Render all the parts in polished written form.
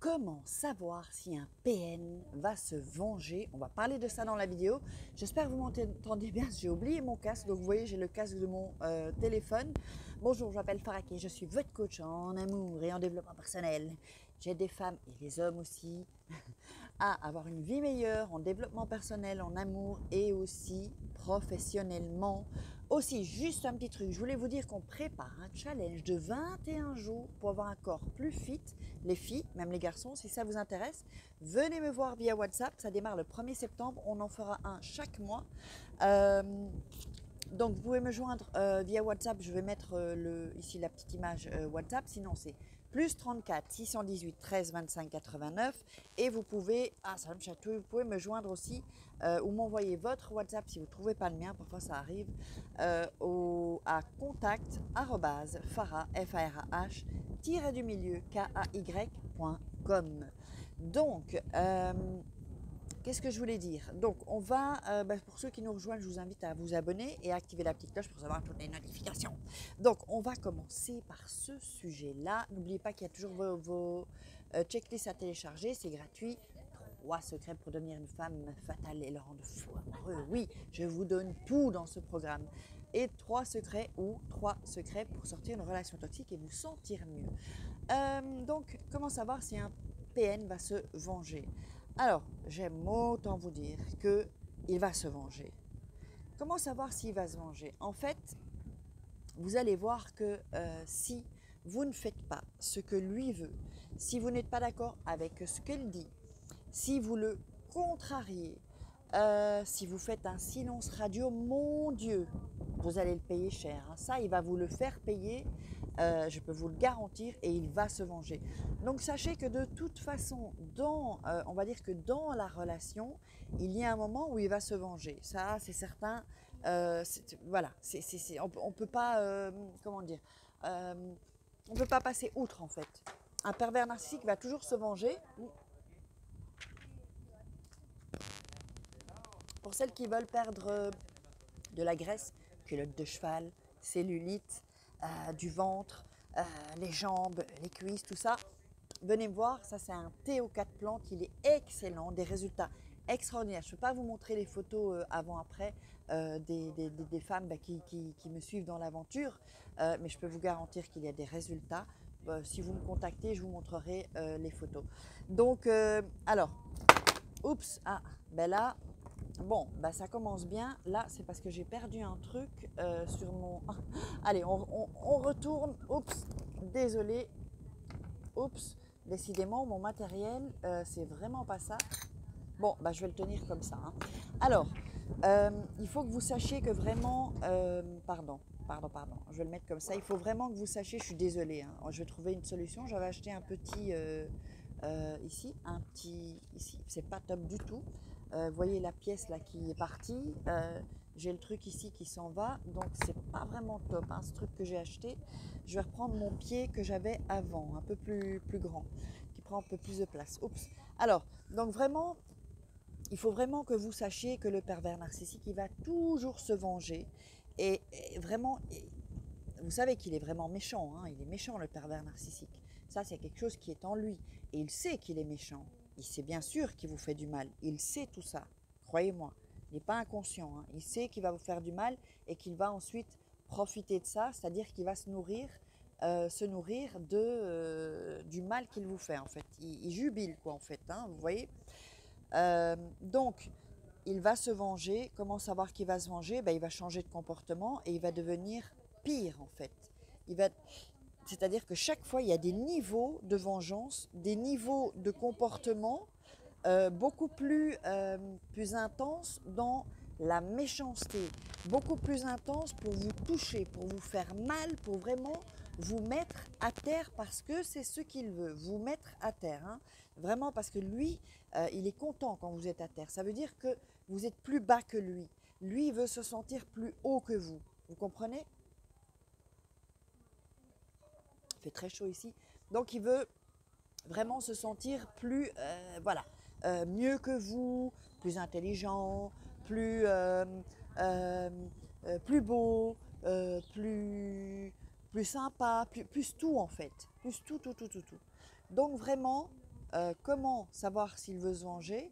Comment savoir si un PN va se venger? On va parler de ça dans la vidéo. J'espère que vous m'entendez bien. J'ai oublié mon casque, donc vous voyez, j'ai le casque de mon téléphone. Bonjour, je m'appelle Farah et je suis votre coach en amour et en développement personnel. J'aide des femmes et les hommes aussi à avoir une vie meilleure en développement personnel, en amour et aussi professionnellement. Aussi, juste un petit truc, je voulais vous dire qu'on prépare un challenge de 21 jours pour avoir un corps plus fit. Les filles, même les garçons, si ça vous intéresse, venez me voir via WhatsApp. Ça démarre le 1er septembre, on en fera un chaque mois. Donc vous pouvez me joindre via WhatsApp, je vais mettre ici la petite image WhatsApp, sinon c'est plus 34 618 13 25 89 et vous pouvez, ça me chatouille, vous pouvez me joindre aussi ou m'envoyer votre WhatsApp si vous ne trouvez pas le mien, parfois ça arrive, à contact @farah, kay.com. Donc, qu'est-ce que je voulais dire? Donc, on va, pour ceux qui nous rejoignent, je vous invite à vous abonner et à activer la petite cloche pour savoir toutes les notifications. Donc, on va commencer par ce sujet-là. N'oubliez pas qu'il y a toujours vos checklists à télécharger, c'est gratuit. 3 secrets pour devenir une femme fatale et le rendre fou amoureux. Oui, je vous donne tout dans ce programme. Et 3 secrets pour sortir d'une relation toxique et vous sentir mieux. Donc, comment savoir si un PN va se venger? Alors, j'aime autant vous dire qu'il va se venger. Comment savoir s'il va se venger? En fait, vous allez voir que si vous ne faites pas ce que lui veut, si vous n'êtes pas d'accord avec ce qu'il dit, si vous le contrariez, si vous faites un silence radio, mon Dieu, vous allez le payer cher. Ça, il va vous le faire payer, je peux vous le garantir, et il va se venger. Donc sachez que de toute façon, on va dire que dans la relation, il y a un moment où il va se venger. Ça, c'est certain. Voilà, on ne peut pas, comment dire, on ne peut pas passer outre en fait. Un pervers narcissique va toujours se venger. Pour celles qui veulent perdre de la graisse, culotte de cheval, cellulite, du ventre, les jambes, les cuisses, tout ça, venez me voir. Ça, c'est un thé aux 4 plantes. Il est excellent, des résultats extraordinaires. Je ne peux pas vous montrer les photos avant-après des femmes qui me suivent dans l'aventure, mais je peux vous garantir qu'il y a des résultats. Si vous me contactez, je vous montrerai les photos. Donc, alors, oups, là, bon, ça commence bien. Là, c'est parce que j'ai perdu un truc sur mon... Allez, on retourne. Oups, désolé. Oups, décidément, mon matériel, c'est vraiment pas ça. Bon, je vais le tenir comme ça. Alors, il faut que vous sachiez que vraiment... pardon, je vais le mettre comme ça. Il faut vraiment que vous sachiez, je suis désolée, je vais trouver une solution. J'avais acheté un petit... ici, c'est pas top du tout. Vous voyez la pièce là qui est partie, j'ai le truc ici qui s'en va, donc c'est pas vraiment top ce truc que j'ai acheté. Je vais reprendre mon pied que j'avais avant, un peu plus grand, qui prend un peu plus de place. Oups. Alors, donc vraiment, il faut vraiment que vous sachiez que le pervers narcissique, il va toujours se venger, et vraiment, vous savez qu'il est vraiment méchant, il est méchant le pervers narcissique. Ça, c'est quelque chose qui est en lui, et il sait qu'il est méchant. Il sait bien sûr qu'il vous fait du mal, il sait tout ça, croyez-moi. Il n'est pas inconscient, il sait qu'il va vous faire du mal et qu'il va ensuite profiter de ça, c'est-à-dire qu'il va se nourrir du mal qu'il vous fait en fait. Il jubile quoi en fait, vous voyez. Donc, il va se venger. Comment savoir qu'il va se venger? Il va changer de comportement et il va devenir pire en fait. C'est-à-dire que chaque fois, il y a des niveaux de vengeance, des niveaux de comportement beaucoup plus intenses dans la méchanceté, beaucoup plus intense pour vous toucher, pour vous faire mal, pour vraiment vous mettre à terre parce que c'est ce qu'il veut, vous mettre à terre. Vraiment parce que lui, il est content quand vous êtes à terre. Ça veut dire que vous êtes plus bas que lui. Lui, il veut se sentir plus haut que vous. Vous comprenez? Il fait très chaud ici. Donc, il veut vraiment se sentir plus, mieux que vous, plus intelligent, plus beau, plus sympa, plus tout en fait, plus tout. Donc vraiment, comment savoir s'il veut se venger?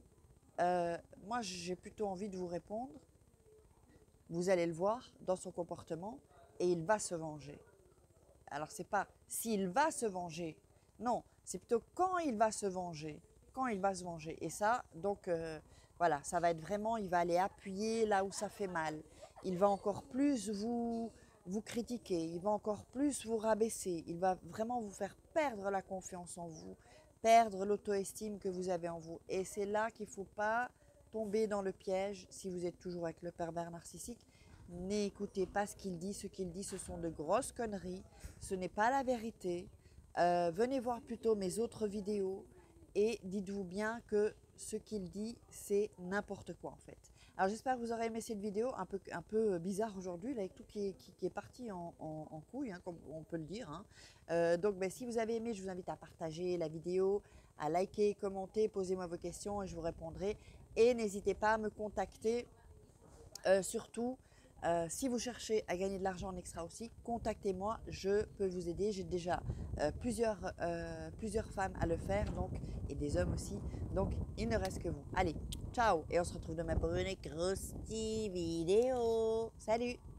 Moi, j'ai plutôt envie de vous répondre. Vous allez le voir dans son comportement et il va se venger. Alors, c'est pas s'il va se venger. Non, c'est plutôt quand il va se venger. Quand il va se venger. Et ça, donc, voilà, ça va être vraiment, il va aller appuyer là où ça fait mal. Il va encore plus vous critiquer. Il va encore plus vous rabaisser. Il va vraiment vous faire perdre la confiance en vous, perdre l'auto-estime que vous avez en vous. Et c'est là qu'il ne faut pas tomber dans le piège si vous êtes toujours avec le pervers narcissique. N'écoutez pas ce qu'il dit. Ce qu'il dit, ce sont de grosses conneries. Ce n'est pas la vérité. Venez voir plutôt mes autres vidéos et dites-vous bien que ce qu'il dit, c'est n'importe quoi en fait. Alors j'espère que vous aurez aimé cette vidéo, un peu bizarre aujourd'hui, avec tout qui est parti en couille, hein, comme on peut le dire. Hein. Donc si vous avez aimé, je vous invite à partager la vidéo, à liker, commenter, posez-moi vos questions et je vous répondrai. Et n'hésitez pas à me contacter, surtout. Si vous cherchez à gagner de l'argent en extra aussi, contactez-moi, je peux vous aider. J'ai déjà plusieurs femmes à le faire donc, et des hommes aussi. Donc, il ne reste que vous. Allez, ciao et on se retrouve demain pour une grosse vidéo. Salut!